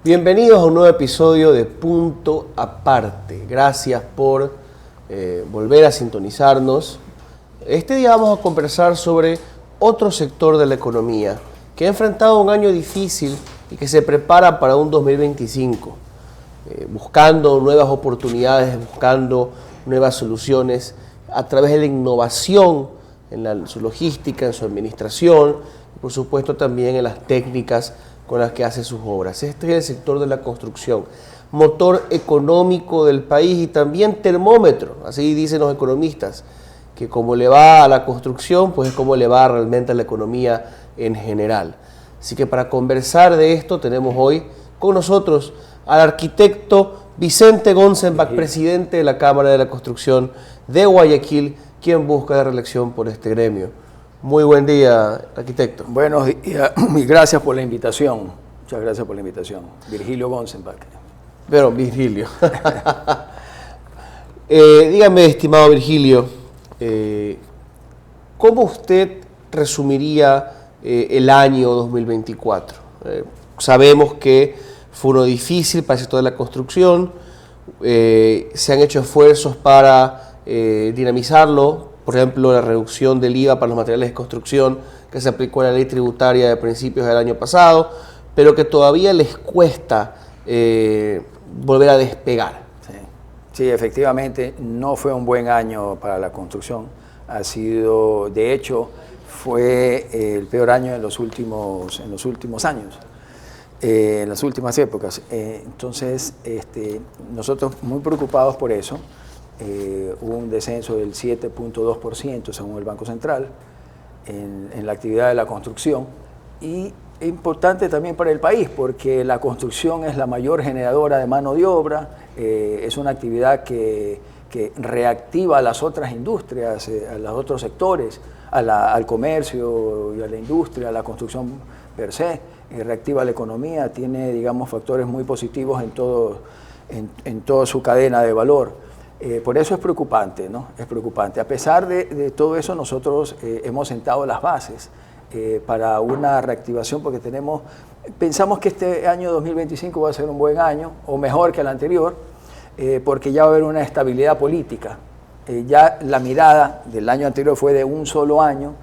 Bienvenidos a un nuevo episodio de Punto Aparte. Gracias por volver a sintonizarnos. Este día vamos a conversar sobre otro sector de la economía que ha enfrentado un año difícil y que se prepara para un 2025, buscando nuevas oportunidades, buscando nuevas soluciones a través de la innovación en su logística, en su administración y por supuesto también en las técnicas con las que hace sus obras. Este es el sector de la construcción, motor económico del país y también termómetro, así dicen los economistas, que como le va a la construcción, pues es como le va realmente a la economía en general. Así que para conversar de esto tenemos hoy con nosotros al arquitecto Vicente Gonsenbach, presidente de la Cámara de la Construcción de Guayaquil, quien busca la reelección por este gremio. Muy buen día, arquitecto. Buenos días y gracias por la invitación. Muchas gracias por la invitación. Virgilio Gonsenbach. Pero, Virgilio. Dígame, estimado Virgilio, ¿cómo usted resumiría el año 2024? Sabemos que fue uno difícil para el sector de la construcción, se han hecho esfuerzos para dinamizarlo. Por ejemplo, la reducción del IVA para los materiales de construcción que se aplicó en la ley tributaria de principios del año pasado, pero que todavía les cuesta volver a despegar. Sí, efectivamente, no fue un buen año para la construcción. Ha sido, de hecho, fue el peor año en los últimos años, en las últimas épocas. Entonces, nosotros muy preocupados por eso. Hubo un descenso del 7.2% según el Banco Central en la actividad de la construcción, y es importante también para el país porque la construcción es la mayor generadora de mano de obra, es una actividad que reactiva a las otras industrias, a los otros sectores, al comercio y a la industria, a la construcción per se, reactiva la economía, tiene, digamos, factores muy positivos en toda su cadena de valor. Por eso es preocupante, ¿no? Es preocupante. A pesar de todo eso, nosotros hemos sentado las bases para una reactivación porque pensamos que este año 2025 va a ser un buen año, o mejor que el anterior, porque ya va a haber una estabilidad política. Ya la mirada del año anterior fue de un solo año,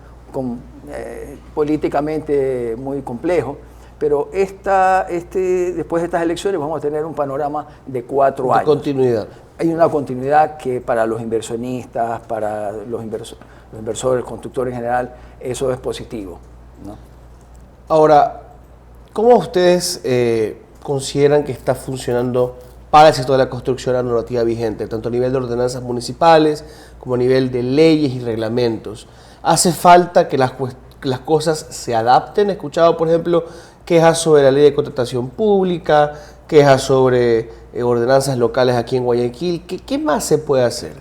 políticamente muy complejo, pero después de estas elecciones vamos a tener un panorama de 4 años. Continuidad. Hay una continuidad que para los inversionistas, para los inversores, constructores en general, eso es positivo, ¿no? Ahora, ¿cómo ustedes consideran que está funcionando para el sector de la construcción la normativa vigente, tanto a nivel de ordenanzas municipales como a nivel de leyes y reglamentos? ¿Hace falta que las cosas se adapten? He escuchado, por ejemplo, quejas sobre la ley de contratación pública, quejas sobre ordenanzas locales aquí en Guayaquil. ¿Qué más se puede hacer?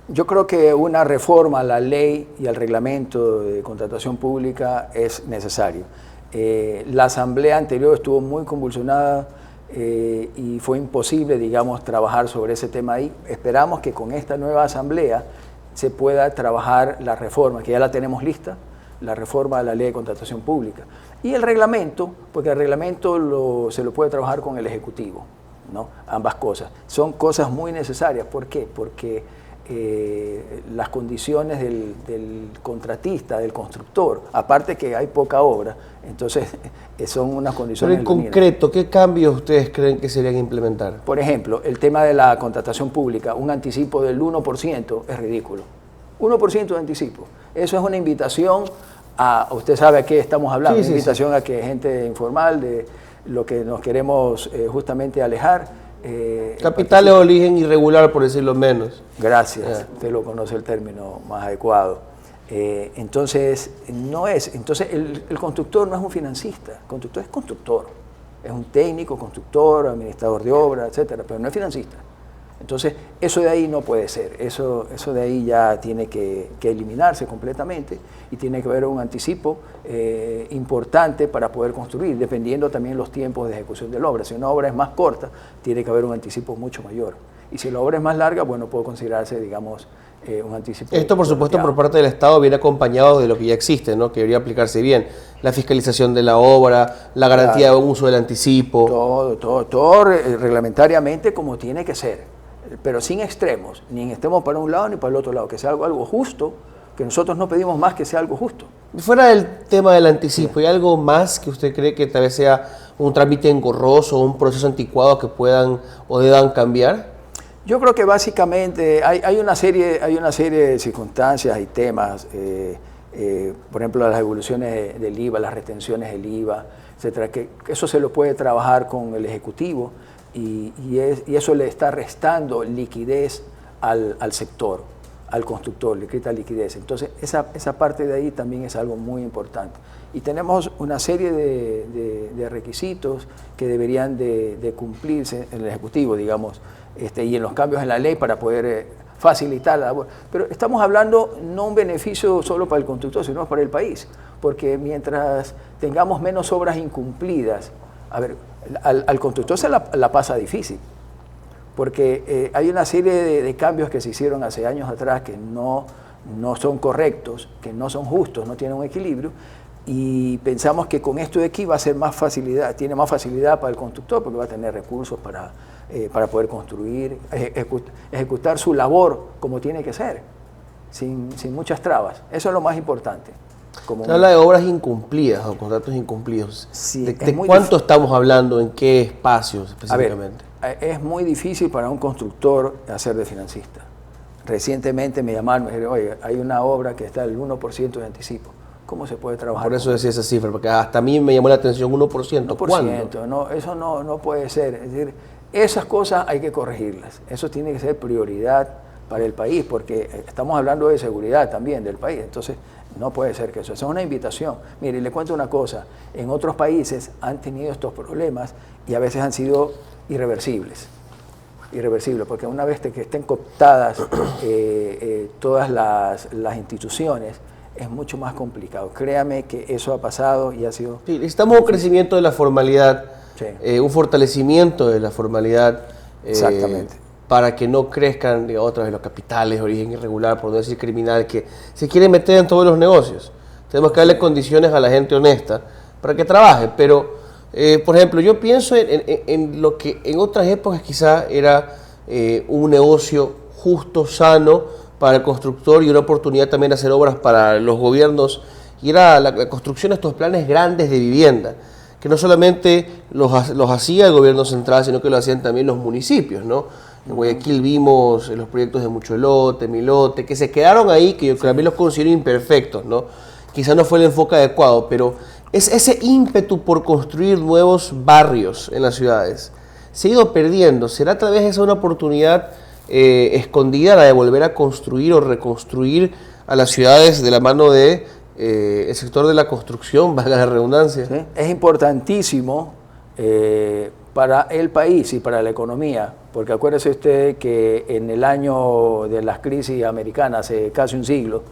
Yo creo que una reforma a la ley y al reglamento de contratación pública es necesario. La asamblea anterior estuvo muy convulsionada y fue imposible, digamos, trabajar sobre ese tema ahí. Esperamos que con esta nueva asamblea se pueda trabajar la reforma, que ya la tenemos lista, la reforma de la ley de contratación pública. Y el reglamento, porque el reglamento se lo puede trabajar con el Ejecutivo, ¿no? Ambas cosas. Son cosas muy necesarias. ¿Por qué? Porque las condiciones del contratista, del constructor, aparte que hay poca obra, entonces son unas condiciones... Pero en concreto, ¿qué cambios ustedes creen que serían implementar? Por ejemplo, el tema de la contratación pública, un anticipo del 1% es ridículo. 1% de anticipo. Eso es una invitación usted sabe a qué estamos hablando, una invitación a que gente informal, de lo que nos queremos justamente alejar. Capital de origen irregular, por decirlo menos. Gracias, usted lo conoce el término más adecuado. Entonces, el constructor no es un financista, el constructor es constructor. Es un técnico, constructor, administrador de obra, etcétera, pero no es financista. Entonces, eso de ahí no puede ser, eso de ahí ya tiene que eliminarse completamente y tiene que haber un anticipo importante para poder construir, dependiendo también los tiempos de ejecución de la obra. Si una obra es más corta, tiene que haber un anticipo mucho mayor. Y si la obra es más larga, bueno, puede considerarse, digamos, un anticipo. Esto, por supuesto, por parte del Estado viene acompañado de lo que ya existe, ¿no? Que debería aplicarse bien. La fiscalización de la obra, la garantía de uso del anticipo. Todo reglamentariamente como tiene que ser, pero sin extremos, ni en extremos para un lado ni para el otro lado, que sea algo justo, que nosotros no pedimos más que sea algo justo. Fuera del tema del anticipo, ¿hay algo más que usted cree que tal vez sea un trámite engorroso o un proceso anticuado que puedan o deban cambiar? Yo creo que básicamente hay una serie de circunstancias y temas, por ejemplo, las devoluciones del IVA, las retenciones del IVA, etcétera, que eso se lo puede trabajar con el Ejecutivo y eso le está restando liquidez al sector, al constructor, le quita liquidez. Entonces, esa parte de ahí también es algo muy importante. Y tenemos una serie de requisitos que deberían de cumplirse en el Ejecutivo, digamos, y en los cambios en la ley para poder facilitar la labor. Pero estamos hablando no un beneficio solo para el constructor, sino para el país, porque mientras tengamos menos obras incumplidas, a ver, al constructor se la pasa difícil, porque hay una serie de cambios que se hicieron hace años atrás que no son correctos, que no son justos, no tienen un equilibrio, y pensamos que con esto de aquí va a ser más facilidad, tiene más facilidad para el constructor porque va a tener recursos para poder construir, ejecutar su labor como tiene que ser, sin muchas trabas. Eso es lo más importante. Se habla de obras incumplidas o contratos incumplidos. Sí, ¿De cuánto estamos hablando? ¿En qué espacios específicamente? A ver, es muy difícil para un constructor hacer de financista. Recientemente me llamaron y me dijeron, oye, hay una obra que está al 1% de anticipo. ¿Cómo se puede trabajar? Por eso decía esa cifra, porque hasta a mí me llamó la atención 1%. 1%. ¿Cuándo? No, eso no puede ser. Es decir, esas cosas hay que corregirlas. Eso tiene que ser prioridad para el país, porque estamos hablando de seguridad también del país. Entonces, no puede ser que eso. Esa es una invitación. Mire, le cuento una cosa. En otros países han tenido estos problemas y a veces han sido irreversibles, porque una vez que estén cooptadas todas las instituciones, es mucho más complicado. Créame que eso ha pasado y ha sido... Sí, necesitamos un crecimiento de la formalidad, sí. Un fortalecimiento de la formalidad. Exactamente. Para que no crezcan, digamos, otra vez los capitales de origen irregular, por no decir criminal, que se quieren meter en todos los negocios. Tenemos que darle condiciones a la gente honesta para que trabaje, pero... por ejemplo, yo pienso en lo que en otras épocas quizá era un negocio justo, sano para el constructor y una oportunidad también de hacer obras para los gobiernos, y era la construcción de estos planes grandes de vivienda, que no solamente los hacía el gobierno central, sino que lo hacían también los municipios, ¿no? En Guayaquil vimos los proyectos de Mucho Lote, Milote, que se quedaron ahí, que yo también los considero imperfectos, ¿no? Quizá no fue el enfoque adecuado, pero es ese ímpetu por construir nuevos barrios en las ciudades se ha ido perdiendo. ¿Será tal vez esa una oportunidad escondida la de volver a construir o reconstruir a las ciudades de la mano de el sector de la construcción, valga la redundancia? ¿Sí? Es importantísimo para el país y para la economía, porque acuérdese usted que en el año de las crisis americanas, hace casi un siglo,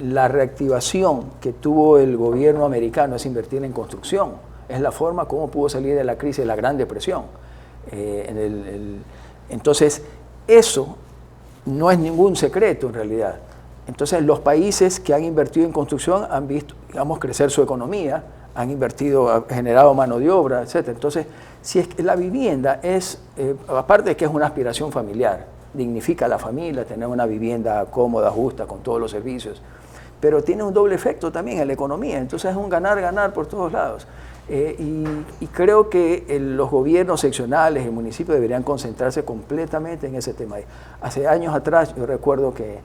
la reactivación que tuvo el gobierno americano es invertir en construcción. Es la forma como pudo salir de la crisis de la Gran Depresión. Entonces, eso no es ningún secreto en realidad. Entonces, los países que han invertido en construcción han visto, digamos, crecer su economía, han invertido, han generado mano de obra, etc. Entonces, si es que la vivienda es, aparte de que es una aspiración familiar, dignifica a la familia, tener una vivienda cómoda, justa, con todos los servicios, pero tiene un doble efecto también en la economía, entonces es un ganar-ganar por todos lados. Y creo que los gobiernos seccionales y municipios deberían concentrarse completamente en ese tema. Hace años atrás yo recuerdo que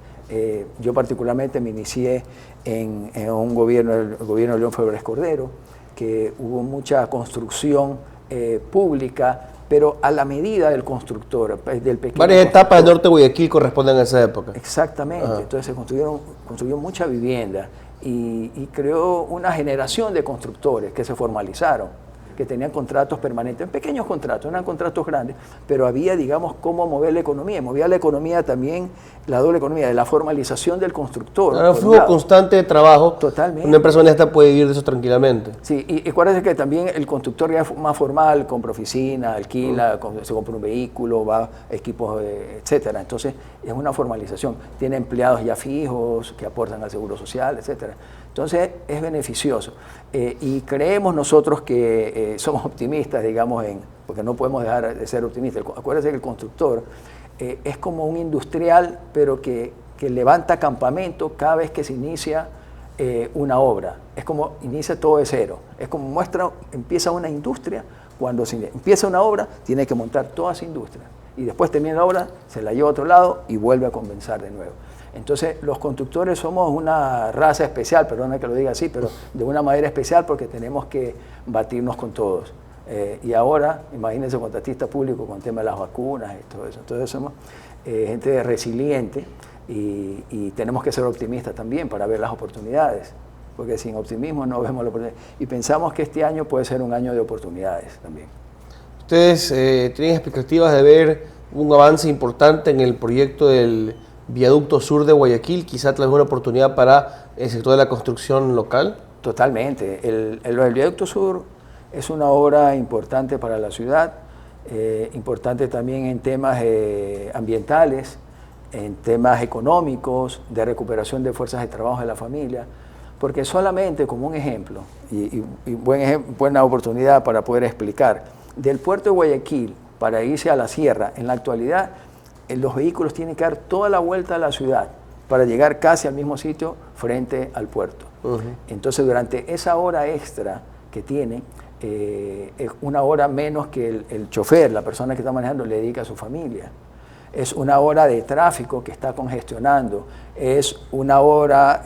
yo particularmente me inicié en un gobierno, el gobierno de León Febres Cordero, que hubo mucha construcción pública, pero a la medida del constructor, del pequeño Varias etapas del norte de Guayaquil corresponden a esa época. Exactamente. Ajá. Entonces se construyó mucha vivienda y creó una generación de constructores que se formalizaron. que tenían contratos permanentes, pequeños contratos, no eran contratos grandes, pero había, digamos, cómo mover la economía. Movía la economía también, la doble economía, de la formalización del constructor. Claro, un flujo constante de trabajo. Totalmente. Una empresa honesta puede vivir de eso tranquilamente. Sí, y acuérdense que también el constructor ya es más formal, compra oficina, alquila, se compra un vehículo, va equipos, etcétera. Entonces, es una formalización. Tiene empleados ya fijos que aportan al seguro social, etcétera. Entonces, es beneficioso. Y creemos nosotros que somos optimistas, digamos, porque no podemos dejar de ser optimistas. Acuérdense que el constructor es como un industrial, pero que levanta campamento cada vez que se inicia una obra. Es como inicia todo de cero. Es como empieza una industria. Cuando se empieza una obra, tiene que montar toda esa industria. Y después termina la obra, se la lleva a otro lado y vuelve a comenzar de nuevo. Entonces, los constructores somos una raza especial, perdona que lo diga así, pero de una manera especial porque tenemos que batirnos con todos. Y ahora, imagínense, contratista público con el tema de las vacunas y todo eso. Entonces, somos gente resiliente y tenemos que ser optimistas también para ver las oportunidades, porque sin optimismo no vemos la oportunidad. Y pensamos que este año puede ser un año de oportunidades también. ¿Ustedes tienen expectativas de ver un avance importante en el proyecto del viaducto sur de Guayaquil, quizá tal vez una oportunidad para el sector de la construcción local? Totalmente. El viaducto sur es una obra importante para la ciudad, importante también en temas ambientales, en temas económicos, de recuperación de fuerzas de trabajo de la familia, porque solamente como un ejemplo, y buena oportunidad para poder explicar, del puerto de Guayaquil para irse a la sierra, en la actualidad, los vehículos tienen que dar toda la vuelta a la ciudad para llegar casi al mismo sitio frente al puerto. Entonces, durante esa hora extra que tiene, es una hora menos que el chofer, la persona que está manejando, le dedica a su familia. Es una hora de tráfico que está congestionando, es una hora,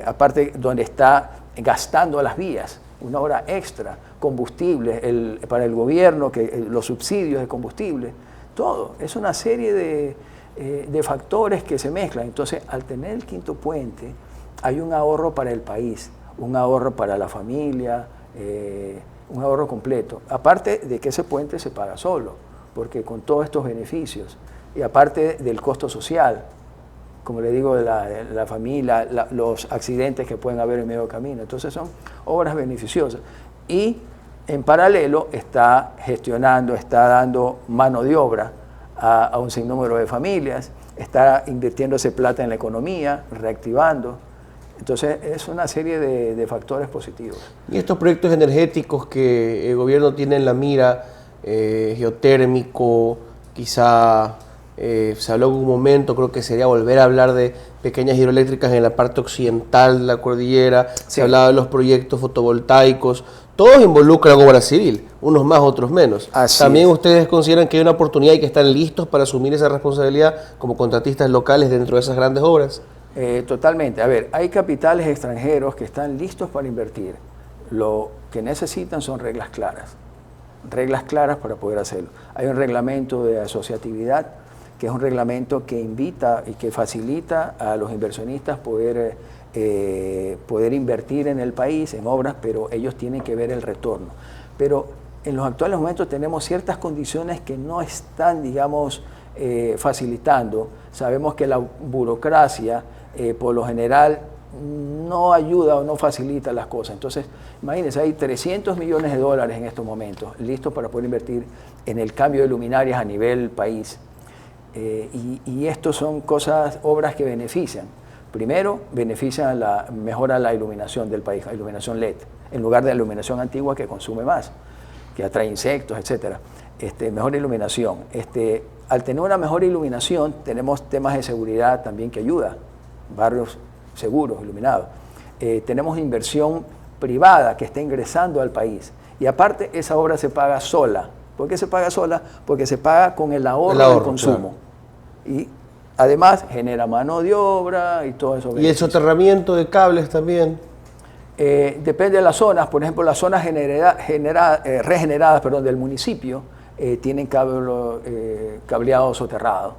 aparte, donde está gastando las vías, una hora extra, combustible para el gobierno, los subsidios de combustible, todo. Es una serie de factores que se mezclan. Entonces, al tener el quinto puente, hay un ahorro para el país, un ahorro para la familia, un ahorro completo. Aparte de que ese puente se paga solo, porque con todos estos beneficios, y aparte del costo social, como le digo, de la familia, los accidentes que pueden haber en medio camino. Entonces son obras beneficiosas. Y en paralelo está gestionando, está dando mano de obra a un sinnúmero de familias, está invirtiéndose plata en la economía, reactivando. Entonces es una serie de factores positivos. Y estos proyectos energéticos que el gobierno tiene en la mira, geotérmico, quizá se habló en un momento, creo que sería volver a hablar de pequeñas hidroeléctricas en la parte occidental de la cordillera, sí. Se hablaba de los proyectos fotovoltaicos, todos involucran obra civil, unos más, otros menos. ¿También ustedes consideran que hay una oportunidad y que están listos para asumir esa responsabilidad como contratistas locales dentro de esas grandes obras? Totalmente. A ver, hay capitales extranjeros que están listos para invertir. Lo que necesitan son reglas claras para poder hacerlo. Hay un reglamento de asociatividad, que es un reglamento que invita y que facilita a los inversionistas poder invertir en el país, en obras, pero ellos tienen que ver el retorno. Pero en los actuales momentos tenemos ciertas condiciones que no están, digamos, facilitando. Sabemos que la burocracia, por lo general, no ayuda o no facilita las cosas. Entonces, imagínense, hay 300 millones de dólares en estos momentos listos para poder invertir en el cambio de luminarias a nivel país. Y estos son obras que benefician. Primero, mejora la iluminación del país, la iluminación LED, en lugar de la iluminación antigua que consume más, que atrae insectos, etc. Mejor iluminación. Al tener una mejor iluminación, tenemos temas de seguridad también que ayuda, barrios seguros, iluminados. Tenemos inversión privada que está ingresando al país. Y aparte, esa obra se paga sola. ¿Por qué se paga sola? Porque se paga con el ahorro del consumo. Claro. Y además genera mano de obra y todo eso. ¿Y el soterramiento de cables también? Depende de las zonas. Por ejemplo, las zonas regeneradas del municipio tienen cableado soterrado,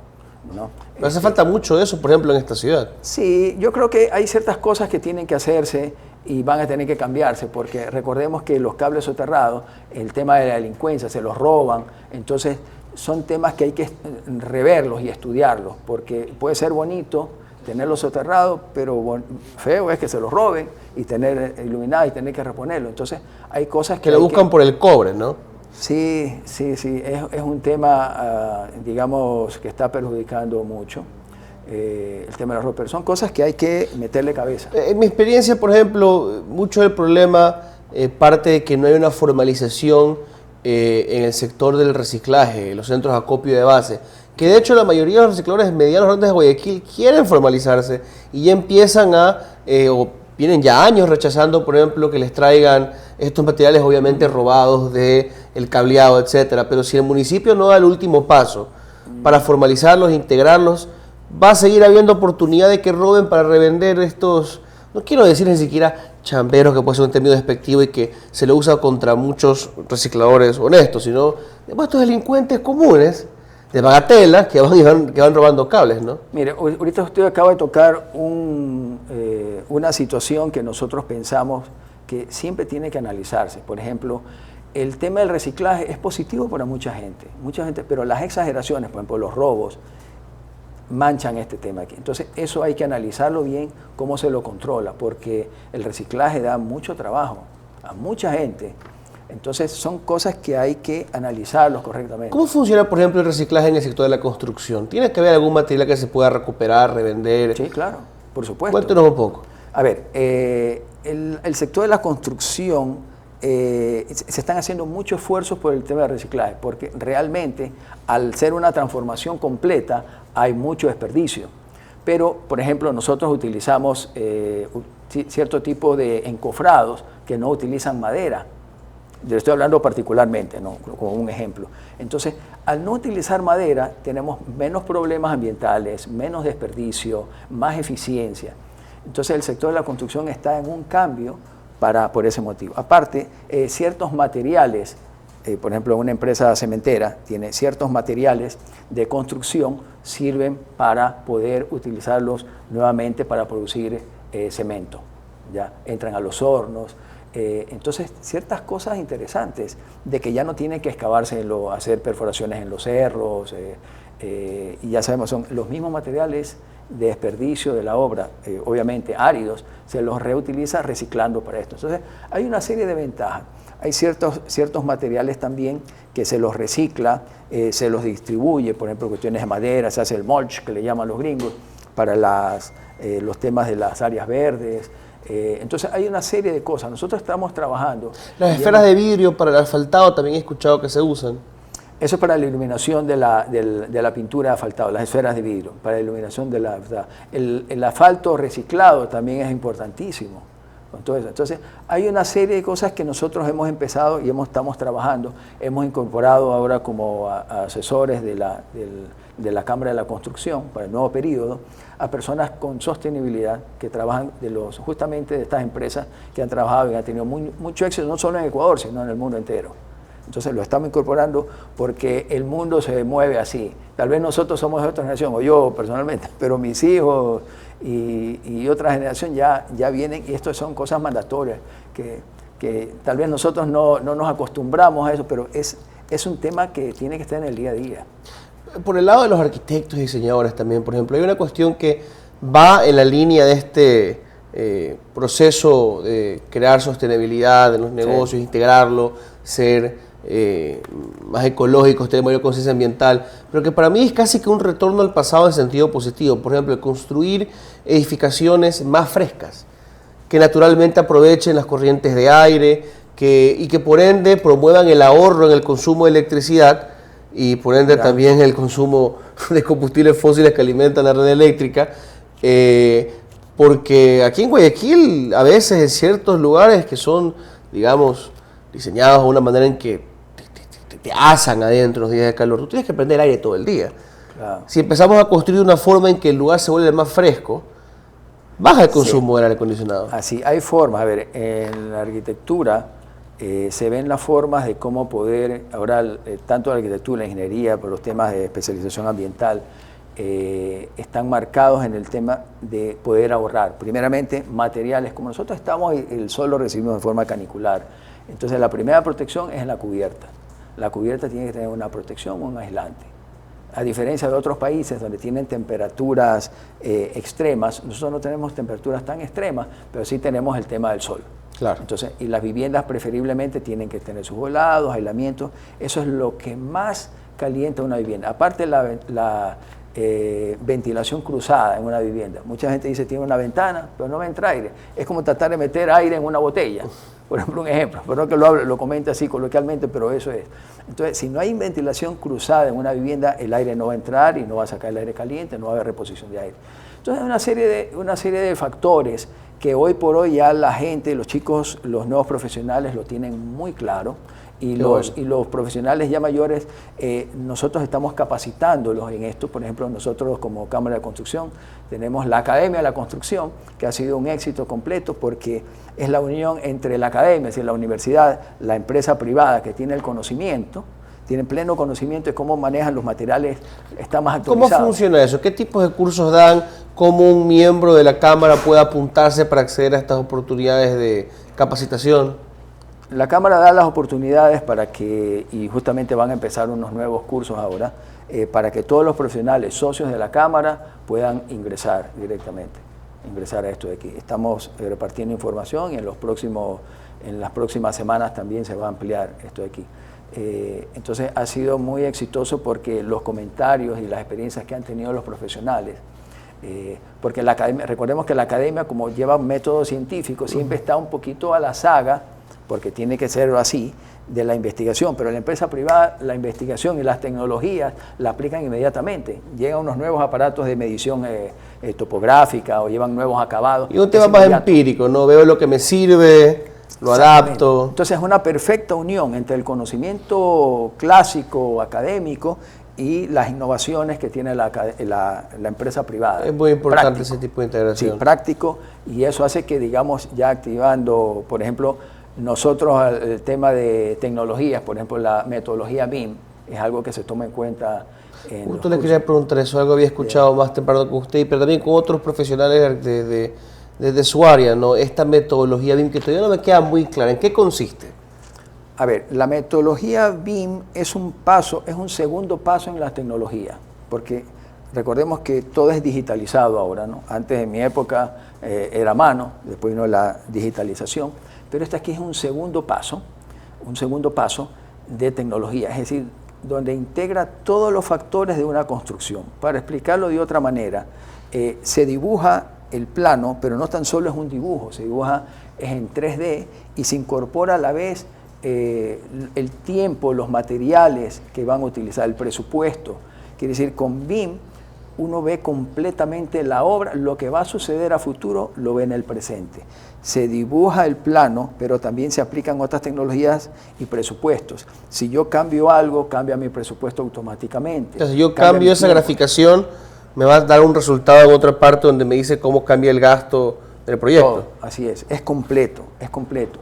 ¿no? Pero hace falta mucho de eso, por ejemplo, en esta ciudad. Sí, yo creo que hay ciertas cosas que tienen que hacerse. y van a tener que cambiarse, porque recordemos que los cables soterrados, el tema de la delincuencia, se los roban, entonces son temas que hay que reverlos y estudiarlos, porque puede ser bonito tenerlos soterrados, pero feo es que se los roben y tener iluminado y tener que reponerlo. Entonces hay cosas que lo buscan por el cobre, ¿no? Sí, es un tema, digamos, que está perjudicando mucho. El tema de la ropa, pero son cosas que hay que meterle cabeza. En mi experiencia, por ejemplo, mucho del problema parte de que no hay una formalización en el sector del reciclaje, los centros de acopio de base, que de hecho la mayoría de los recicladores medianos grandes de Guayaquil quieren formalizarse y ya empiezan o vienen ya años rechazando, por ejemplo, que les traigan estos materiales obviamente robados del cableado, etcétera. Pero si el municipio no da el último paso para formalizarlos, integrarlos, va a seguir habiendo oportunidad de que roben para revender estos, no quiero decir ni siquiera chamberos, que puede ser un término despectivo y que se lo usa contra muchos recicladores honestos, sino estos delincuentes comunes, de bagatela, que van robando cables, ¿no? Mire, ahorita usted acaba de tocar una situación que nosotros pensamos que siempre tiene que analizarse. Por ejemplo, el tema del reciclaje es positivo para mucha gente, pero las exageraciones, por ejemplo, los robos, manchan este tema aquí. Entonces, eso hay que analizarlo bien, cómo se lo controla, porque el reciclaje da mucho trabajo a mucha gente. Entonces, son cosas que hay que analizarlos correctamente. ¿Cómo funciona, por ejemplo, el reciclaje en el sector de la construcción? ¿Tiene que haber algún material que se pueda recuperar, revender? Sí, claro, por supuesto. Cuéntenos un poco. A ver, el sector de la construcción, se están haciendo muchos esfuerzos por el tema del reciclaje, porque realmente, al ser una transformación completa, hay mucho desperdicio. Pero, por ejemplo, nosotros utilizamos cierto tipo de encofrados que no utilizan madera. Yo estoy hablando particularmente, ¿no? Como un ejemplo. Entonces, al no utilizar madera, tenemos menos problemas ambientales, menos desperdicio, más eficiencia. Entonces, el sector de la construcción está en un cambio por ese motivo. Aparte, ciertos materiales, por ejemplo, una empresa cementera tiene ciertos materiales de construcción, sirven para poder utilizarlos nuevamente para producir cemento. ¿Ya? Entran a los hornos. Entonces, ciertas cosas interesantes de que ya no tienen que excavarse, hacer perforaciones en los cerros, y ya sabemos, son los mismos materiales de desperdicio de la obra, obviamente áridos, se los reutiliza reciclando para esto. Entonces, hay una serie de ventajas. Hay ciertos materiales también que se los recicla, se los distribuye, por ejemplo, cuestiones de madera, se hace el mulch, que le llaman los gringos, para los temas de las áreas verdes. Entonces hay una serie de cosas. Nosotros estamos trabajando. Las esferas de vidrio para el asfaltado también he escuchado que se usan. Eso es para la iluminación de la pintura de asfaltado, las esferas de vidrio, para la iluminación de la... El asfalto reciclado también es importantísimo. Entonces, hay una serie de cosas que nosotros hemos empezado y estamos trabajando. Hemos incorporado ahora como asesores de la Cámara de la Construcción para el nuevo periodo a personas con sostenibilidad que trabajan justamente de estas empresas que han trabajado y han tenido mucho éxito, no solo en Ecuador, sino en el mundo entero. Entonces lo estamos incorporando porque el mundo se mueve así. Tal vez nosotros somos de otra generación, o yo personalmente, pero mis hijos y otra generación ya vienen, y esto son cosas mandatorias, que tal vez nosotros no nos acostumbramos a eso, pero es un tema que tiene que estar en el día a día. Por el lado de los arquitectos y diseñadores también, por ejemplo, hay una cuestión que va en la línea de este proceso de crear sostenibilidad en los negocios, sí, integrarlo, ser más ecológicos, tener mayor conciencia ambiental, pero que para mí es casi que un retorno al pasado en sentido positivo. Por ejemplo, construir edificaciones más frescas, que naturalmente aprovechen las corrientes de aire y que por ende promuevan el ahorro en el consumo de electricidad y por ende también el consumo de combustibles fósiles que alimentan la red eléctrica, porque aquí en Guayaquil a veces en ciertos lugares que son, digamos, diseñados de una manera en que te asan adentro los días de calor, tú tienes que prender aire todo el día. Claro. Si empezamos a construir de una forma en que el lugar se vuelve más fresco, baja el consumo del aire acondicionado. Así, hay formas. A ver, en la arquitectura se ven las formas de cómo poder, ahora tanto la arquitectura, la ingeniería, por los temas de especialización ambiental, están marcados en el tema de poder ahorrar. Primeramente, materiales. Como nosotros estamos, el sol lo recibimos de forma canicular. Entonces, la primera protección es la cubierta. La cubierta tiene que tener una protección, un aislante. A diferencia de otros países donde tienen temperaturas extremas, nosotros no tenemos temperaturas tan extremas, pero sí tenemos el tema del sol. Claro. Entonces, y las viviendas preferiblemente tienen que tener sus volados, aislamientos. Eso es lo que más calienta una vivienda. Aparte la ventilación cruzada en una vivienda. Mucha gente dice tiene una ventana, pero no entra aire. Es como tratar de meter aire en una botella. Por ejemplo, un ejemplo. Pero no que lo comente así coloquialmente, pero eso es. Entonces, si no hay ventilación cruzada en una vivienda, el aire no va a entrar y no va a sacar el aire caliente, no va a haber reposición de aire. Entonces, hay una serie de factores que hoy por hoy ya la gente, los chicos, los nuevos profesionales lo tienen muy claro. Y los profesionales ya mayores, nosotros estamos capacitándolos en esto. Por ejemplo, nosotros como Cámara de Construcción tenemos la Academia de la Construcción, que ha sido un éxito completo porque es la unión entre la academia, es decir, la universidad, la empresa privada que tiene el conocimiento, tiene pleno conocimiento de cómo manejan los materiales, está más actualizado. ¿Cómo funciona eso? ¿Qué tipos de cursos dan? ¿Cómo un miembro de la Cámara puede apuntarse para acceder a estas oportunidades de capacitación? La Cámara da las oportunidades para que, y justamente van a empezar unos nuevos cursos ahora, para que todos los profesionales socios de la Cámara puedan ingresar directamente, ingresar a esto de aquí. Estamos repartiendo información y en las próximas semanas también se va a ampliar esto de aquí. Entonces ha sido muy exitoso porque los comentarios y las experiencias que han tenido los profesionales, porque la academia, recordemos que la academia, como lleva método científico, siempre está un poquito a la saga, porque tiene que ser así, de la investigación, pero la empresa privada, la investigación y las tecnologías la aplican inmediatamente. Llegan unos nuevos aparatos de medición topográfica o llevan nuevos acabados. Y un tema más empírico, ¿no? Veo lo que me sirve, lo adapto. Entonces es una perfecta unión entre el conocimiento clásico, académico, y las innovaciones que tiene la empresa privada. Es muy importante ese tipo de integración. Sí, práctico, y eso hace que, digamos, ya activando, por ejemplo, nosotros el tema de tecnologías, por ejemplo, la metodología BIM, es algo que se toma en cuenta. Justo le quería preguntar eso, algo había escuchado más temprano con usted, pero también con otros profesionales de su área, ¿no? Esta metodología BIM que todavía no me queda muy clara, ¿en qué consiste? A ver, la metodología BIM es un segundo paso en la tecnología, porque recordemos que todo es digitalizado ahora, ¿no? Antes, en mi época, era a mano, después vino la digitalización, pero este aquí es un segundo paso de tecnología, es decir, donde integra todos los factores de una construcción. Para explicarlo de otra manera, se dibuja el plano, pero no tan solo es un dibujo, se dibuja es en 3D y se incorpora a la vez el tiempo, los materiales que van a utilizar, el presupuesto. Quiere decir, con BIM uno ve completamente la obra, lo que va a suceder a futuro lo ve en el presente. Se dibuja el plano, pero también se aplican otras tecnologías y presupuestos. Si yo cambio algo, cambia mi presupuesto automáticamente. Entonces, yo cambio esa graficación, me va a dar un resultado en otra parte donde me dice cómo cambia el gasto del proyecto. Todo, así es completo, es completo.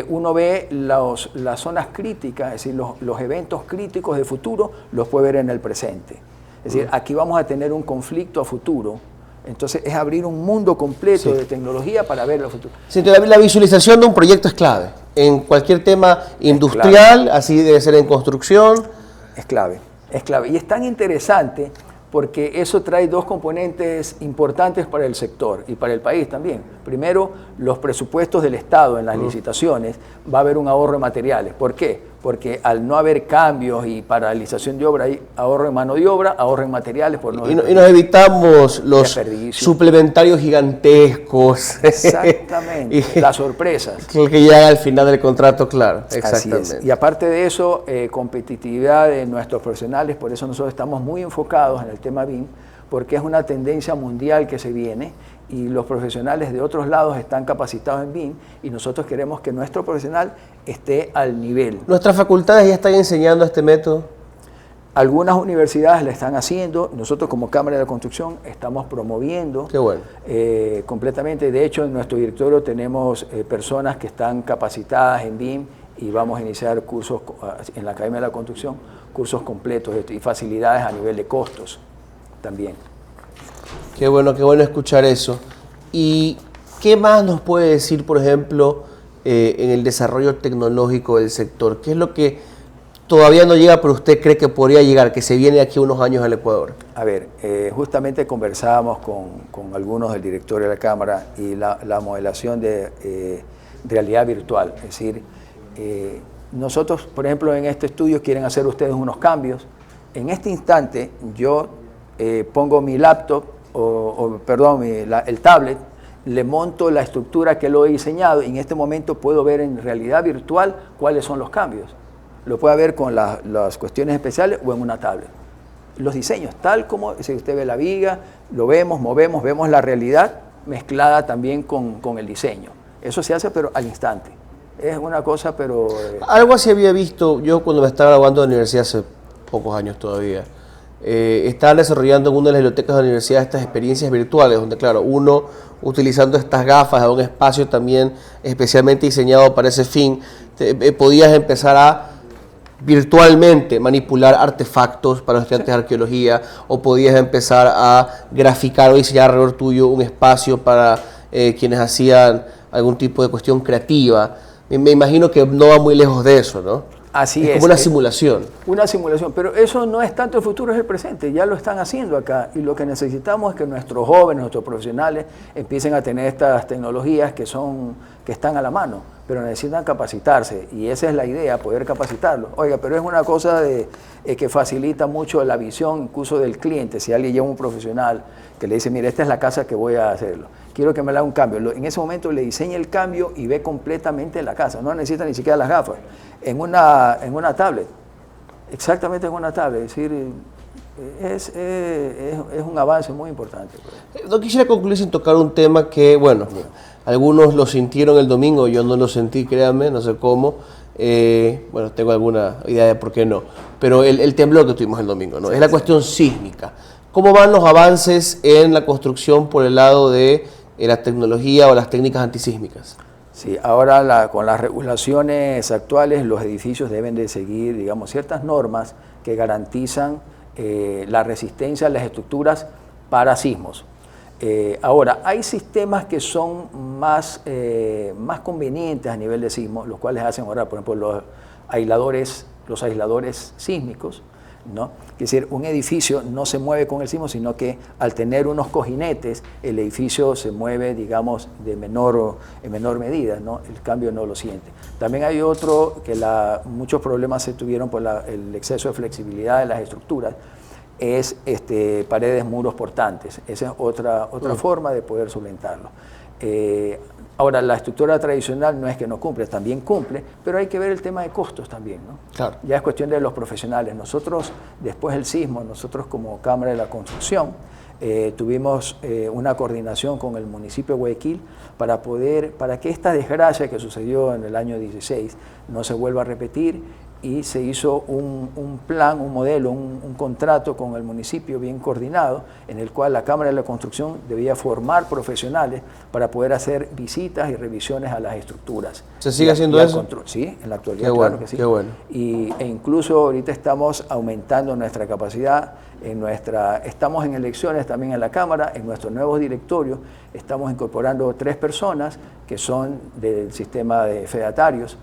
Uno ve las zonas críticas, es decir, los eventos críticos de futuro, los puede ver en el presente. Es decir, aquí vamos a tener un conflicto a futuro, entonces es abrir un mundo completo de tecnología para ver el futuro. Sí, la visualización de un proyecto es clave, en cualquier tema industrial, así debe ser en construcción. Es clave, y es tan interesante porque eso trae dos componentes importantes para el sector y para el país también. Primero, los presupuestos del Estado en las licitaciones, va a haber un ahorro de materiales. ¿Por qué? Porque al no haber cambios y paralización de obra, hay ahorro en mano de obra, ahorro en materiales. Y nos evitamos los suplementarios gigantescos. Exactamente, las sorpresas. Que llega al final del contrato, claro. Exactamente. Y aparte de eso, competitividad de nuestros profesionales, por eso nosotros estamos muy enfocados en el tema BIM, porque es una tendencia mundial que se viene y los profesionales de otros lados están capacitados en BIM y nosotros queremos que nuestro profesional esté al nivel. ¿Nuestras facultades ya están enseñando este método? Algunas universidades lo están haciendo, nosotros como Cámara de la Construcción estamos promoviendo. Qué bueno. Completamente. De hecho, en nuestro directorio tenemos personas que están capacitadas en BIM y vamos a iniciar cursos en la Academia de la Construcción, cursos completos y facilidades a nivel de costos. también. Qué bueno escuchar eso. ¿Y qué más nos puede decir, por ejemplo, en el desarrollo tecnológico del sector? ¿Qué es lo que todavía no llega, pero usted cree que podría llegar, que se viene aquí unos años al Ecuador? A ver, justamente conversábamos con algunos del directorio de la Cámara y la modelación de realidad virtual. Es decir, nosotros, por ejemplo, en este estudio quieren hacer ustedes unos cambios. En este instante yo pongo mi laptop, el tablet, le monto la estructura que lo he diseñado y en este momento puedo ver en realidad virtual cuáles son los cambios. Lo puede ver con las cuestiones especiales o en una tablet. Los diseños, tal como si usted ve la viga, lo vemos, movemos, vemos la realidad mezclada también con el diseño. Eso se hace pero al instante. Es una cosa pero... Algo así había visto yo cuando me estaba graduando de la universidad hace pocos años todavía. Estaban desarrollando en una de las bibliotecas de la universidad estas experiencias virtuales, donde claro, uno utilizando estas gafas a un espacio también especialmente diseñado para ese fin, podías empezar a virtualmente manipular artefactos para los estudiantes de arqueología, o podías empezar a graficar o diseñar alrededor tuyo un espacio para quienes hacían algún tipo de cuestión creativa. Me imagino que no va muy lejos de eso, ¿no? Así es como una simulación. Una simulación, pero eso no es tanto el futuro, es el presente, ya lo están haciendo acá y lo que necesitamos es que nuestros jóvenes, nuestros profesionales empiecen a tener estas tecnologías que están a la mano, pero necesitan capacitarse y esa es la idea, poder capacitarlos. Oiga, pero es una cosa que facilita mucho la visión incluso del cliente, si alguien lleva un profesional que le dice, mire, esta es la casa que voy a hacerlo, quiero que me la haga un cambio, en ese momento le diseña el cambio y ve completamente la casa, no necesita ni siquiera las gafas. En una tablet, exactamente en una tablet, es decir, es un avance muy importante. No quisiera concluir sin tocar un tema que, bueno, algunos lo sintieron el domingo, yo no lo sentí, créanme, no sé cómo, bueno, tengo alguna idea de por qué no, pero el temblor que tuvimos el domingo, ¿no? Es la cuestión sísmica. ¿Cómo van los avances en la construcción por el lado de la tecnología o las técnicas antisísmicas? Sí, ahora con las regulaciones actuales los edificios deben de seguir, digamos, ciertas normas que garantizan la resistencia a las estructuras para sismos. Ahora, hay sistemas que son más convenientes a nivel de sismo, los cuales hacen ahora, por ejemplo, los aisladores sísmicos, ¿no? Es decir, un edificio no se mueve con el sismo, sino que al tener unos cojinetes, el edificio se mueve, digamos, en menor medida, ¿no? El cambio no lo siente. También hay otro que muchos problemas se tuvieron por el exceso de flexibilidad de las estructuras, es paredes, muros portantes. Esa es otra forma de poder solventarlo. Ahora, la estructura tradicional no es que no cumple, también cumple, pero hay que ver el tema de costos también, ¿no? Claro. Ya es cuestión de los profesionales. Nosotros, después del sismo, nosotros como Cámara de la Construcción, tuvimos una coordinación con el municipio de Guayaquil para que esta desgracia que sucedió en el año 16 no se vuelva a repetir, y se hizo un plan, un modelo, un contrato con el municipio bien coordinado, en el cual la Cámara de la Construcción debía formar profesionales para poder hacer visitas y revisiones a las estructuras. ¿Se sigue haciendo eso? Sí, en la actualidad, qué bueno, claro que sí. Qué bueno. E incluso ahorita estamos aumentando nuestra capacidad, estamos en elecciones también en la Cámara, en nuestro nuevo directorio estamos incorporando 3 personas que son del sistema de fedatarios.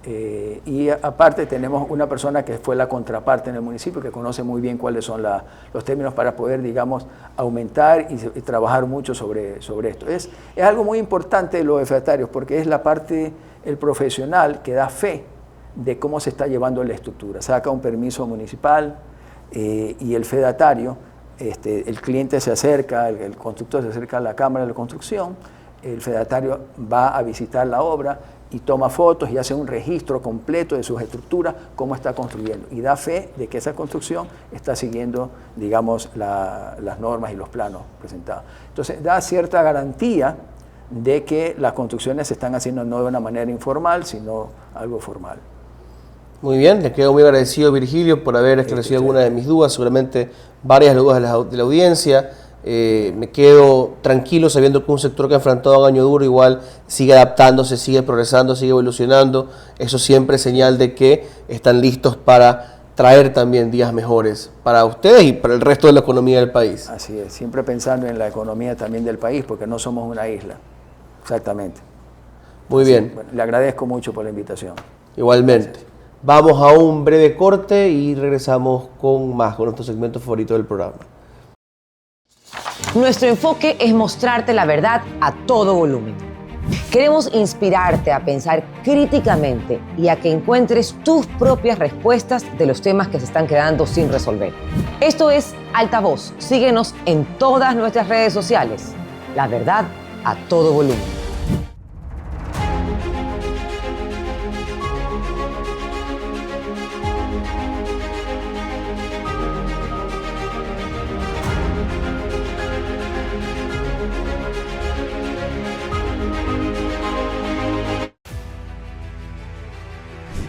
Y aparte tenemos una persona que fue la contraparte en el municipio, que conoce muy bien cuáles son los términos para poder, digamos, aumentar y trabajar mucho sobre esto. Es algo muy importante lo de fedatarios, porque es la parte, el profesional que da fe de cómo se está llevando la estructura. Saca un permiso municipal y el fedatario, el cliente se acerca, el constructor se acerca a la Cámara de la Construcción, el fedatario va a visitar la obra y toma fotos y hace un registro completo de sus estructuras, cómo está construyendo, y da fe de que esa construcción está siguiendo, digamos, las normas y los planos presentados. Entonces, da cierta garantía de que las construcciones se están haciendo no de una manera informal, sino algo formal. Muy bien, le quedo muy agradecido, Virgilio, por haber esclarecido algunas de mis dudas, seguramente varias dudas de la audiencia. Me quedo tranquilo sabiendo que un sector que ha enfrentado un año duro igual sigue adaptándose, sigue progresando, sigue evolucionando. Eso siempre es señal de que están listos para traer también días mejores para ustedes y para el resto de la economía del país. Así es, siempre pensando en la economía también del país, porque no somos una isla. Exactamente. Muy bien. Bueno, le agradezco mucho por la invitación. Igualmente. Gracias. Vamos a un breve corte y regresamos con nuestro segmento favorito del programa. Nuestro enfoque es mostrarte la verdad a todo volumen. Queremos inspirarte a pensar críticamente y a que encuentres tus propias respuestas de los temas que se están quedando sin resolver. Esto es Altavoz. Síguenos en todas nuestras redes sociales. La verdad a todo volumen.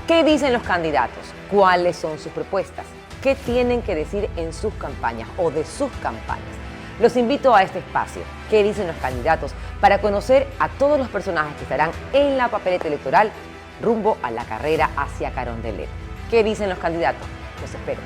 ¿Qué dicen los candidatos? ¿Cuáles son sus propuestas? ¿Qué tienen que decir en sus campañas o de sus campañas? Los invito a este espacio, ¿Qué dicen los candidatos?, para conocer a todos los personajes que estarán en la papeleta electoral rumbo a la carrera hacia Carondelet. ¿Qué dicen los candidatos? Los espero.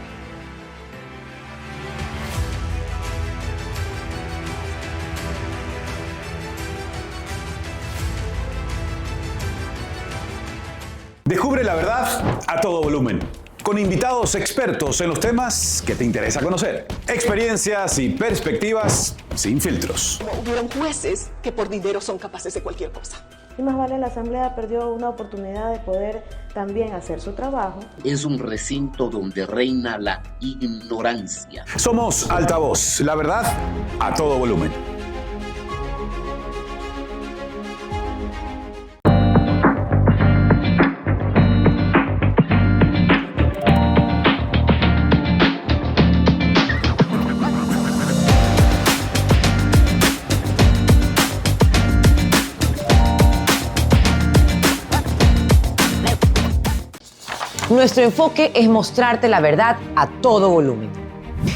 Descubre la verdad a todo volumen, con invitados expertos en los temas que te interesa conocer. Experiencias y perspectivas sin filtros. Hubieron jueces que por dinero son capaces de cualquier cosa. Y más vale, la Asamblea perdió una oportunidad de poder también hacer su trabajo. Es un recinto donde reina la ignorancia. Somos Altavoz, la verdad a todo volumen. Nuestro enfoque es mostrarte la verdad a todo volumen.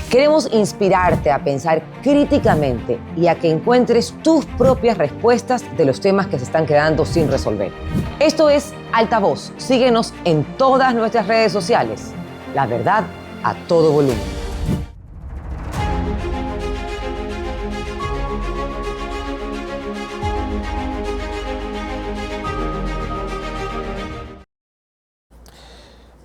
Queremos inspirarte a pensar críticamente y a que encuentres tus propias respuestas de los temas que se están quedando sin resolver. Esto es Altavoz. Síguenos en todas nuestras redes sociales. La verdad a todo volumen.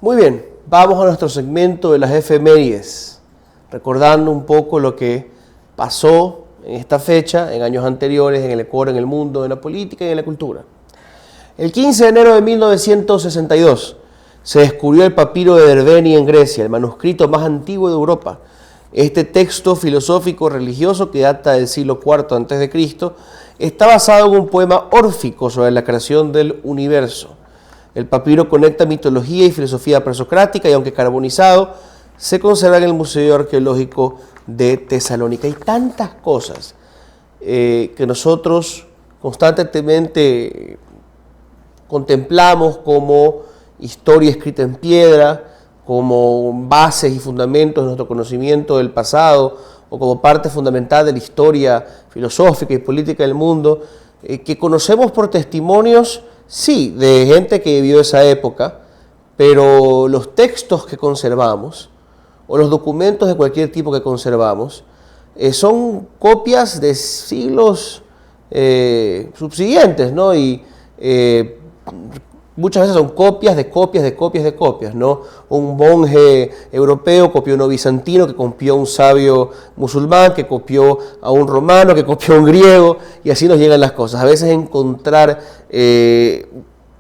Muy bien, vamos a nuestro segmento de las efemérides, recordando un poco lo que pasó en esta fecha, en años anteriores, en el Ecuador, en el mundo, en la política y en la cultura. El 15 de enero de 1962 se descubrió el papiro de Derveni en Grecia, el manuscrito más antiguo de Europa. Este texto filosófico religioso, que data del siglo IV a.C., está basado en un poema órfico sobre la creación del universo. El papiro conecta mitología y filosofía presocrática y, aunque carbonizado, se conserva en el Museo Arqueológico de Tesalónica. Hay tantas cosas que nosotros constantemente contemplamos como historia escrita en piedra, como bases y fundamentos de nuestro conocimiento del pasado o como parte fundamental de la historia filosófica y política del mundo, que conocemos por testimonios, sí, de gente que vivió esa época, pero los textos que conservamos o los documentos de cualquier tipo que conservamos son copias de siglos subsiguientes, ¿no? Y muchas veces son copias de copias de copias de copias, ¿no? Un monje europeo copió a uno bizantino, que copió a un sabio musulmán, que copió a un romano, que copió a un griego, y así nos llegan las cosas. A veces encontrar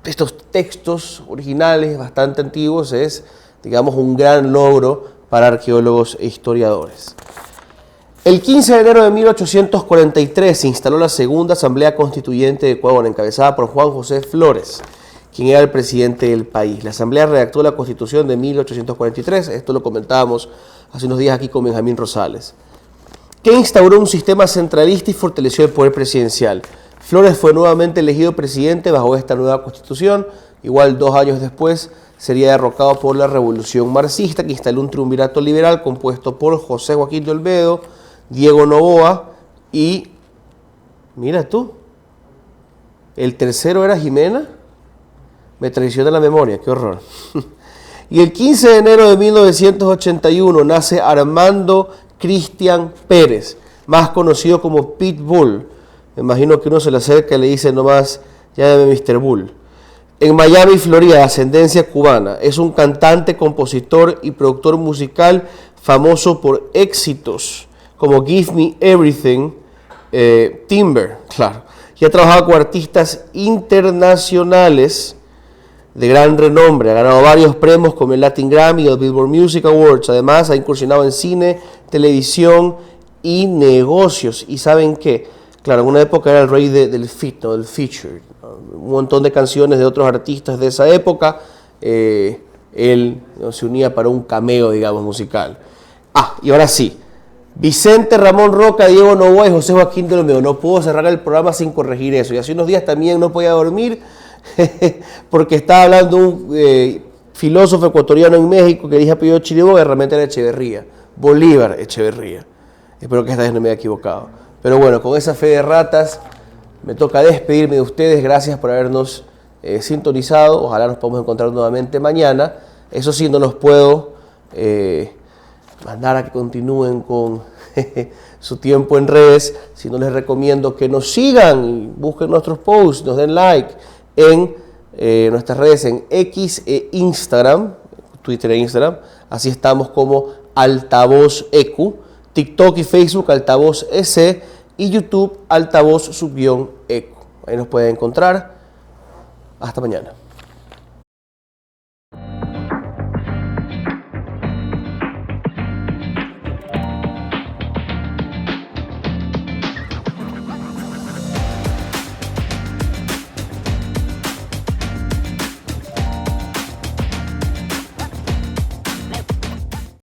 estos textos originales bastante antiguos es, digamos, un gran logro para arqueólogos e historiadores. El 15 de enero de 1843 se instaló la segunda Asamblea Constituyente de Ecuador, encabezada por Juan José Flores, quien era el presidente del país. La Asamblea redactó la Constitución de 1843, esto lo comentábamos hace unos días aquí con Benjamín Rosales, que instauró un sistema centralista y fortaleció el poder presidencial. Flores fue nuevamente elegido presidente bajo esta nueva Constitución. Igual 2 años después sería derrocado por la Revolución Marxista, que instaló un triunvirato liberal compuesto por José Joaquín de Olmedo, Diego Noboa y, mira tú, el tercero era Jimena. Me traiciona la memoria, qué horror. Y el 15 de enero de 1981 nace Armando Cristian Pérez, más conocido como Pitbull. Me imagino que uno se le acerca y le dice nomás, llámame Mr. Bull. En Miami, Florida, de ascendencia cubana. Es un cantante, compositor y productor musical famoso por éxitos como Give Me Everything, Timber, claro. Y ha trabajado con artistas internacionales de gran renombre. Ha ganado varios premios como el Latin Grammy y el Billboard Music Awards. Además, ha incursionado en cine, televisión y negocios. ¿Y saben qué? Claro, en una época era el rey del feature. Un montón de canciones de otros artistas de esa época. Él se unía para un cameo, digamos, musical. Y ahora sí. Vicente Ramón Roca, Diego Novoa y José Joaquín de Olmedo. No puedo cerrar el programa sin corregir eso. Y hace unos días también no podía dormir porque estaba hablando un filósofo ecuatoriano en México que dije apellido Chiriboga y realmente era Echeverría. Bolívar Echeverría. Espero que esta vez no me haya equivocado. Pero bueno, con esa fe de ratas me toca despedirme de ustedes. Gracias por habernos sintonizado. Ojalá nos podamos encontrar nuevamente mañana. Eso sí, no los puedo mandar a que continúen con su tiempo en redes, si no les recomiendo que nos sigan y busquen nuestros posts, nos den like en nuestras redes en X e Instagram, Twitter e Instagram, así estamos como Altavoz EQ, TikTok y Facebook Altavoz EC y YouTube Altavoz _EQ. Ahí nos pueden encontrar. Hasta mañana.